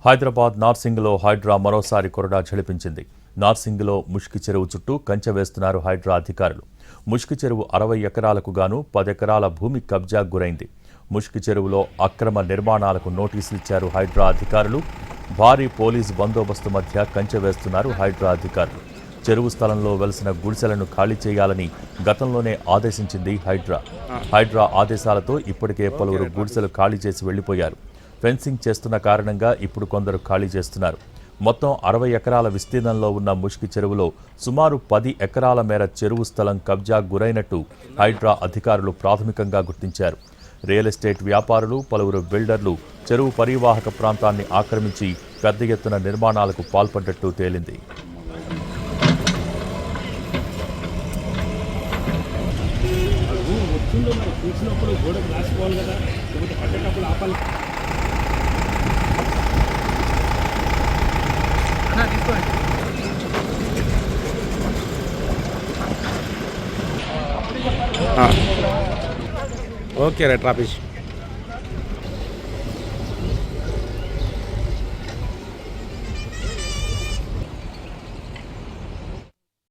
హైదరాబాద్ నార్సింగ్లో హైడ్రా మరోసారి కొరడా ఝళిపించింది. నార్సింగ్లో ముష్కి చెరువు చుట్టూ కంచె వేస్తున్నారు హైడ్రా అధికారులు. ముష్కి చెరువు 60 ఎకరాలకు గాను 10 ఎకరాల భూమి కబ్జాకు గురైంది. ముష్కి చెరువులో అక్రమ నిర్మాణాలకు నోటీసులు ఇచ్చారు హైడ్రా అధికారులు. భారీ పోలీసు బందోబస్తు మధ్య కంచె వేస్తున్నారు హైడ్రా అధికారులు. చెరువు స్థలంలో వెలసిన గుడిసెలను ఖాళీ చేయాలని గతంలోనే ఆదేశించింది హైడ్రా. హైడ్రా ఆదేశాలతో ఇప్పటికే పలువురు గుడిసెలు ఖాళీ చేసి వెళ్లిపోయారు. ఫెన్సింగ్ చేస్తున్న కారణంగా ఇప్పుడు కొందరు ఖాళీ చేస్తున్నారు. మొత్తం 60 ఎకరాల విస్తీర్ణంలో ఉన్న ముష్కి చెరువులో సుమారు 10 ఎకరాల మేర చెరువు స్థలం కబ్జాకు గురైనట్టు హైడ్రా అధికారులు ప్రాథమికంగా గుర్తించారు. రియల్ ఎస్టేట్ వ్యాపారులు, పలువురు బిల్డర్లు చెరువు పరివాహక ప్రాంతాన్ని ఆక్రమించి పెద్ద ఎత్తున నిర్మాణాలకు పాల్పడ్డట్టు తేలింది. Okay right రాపేష్.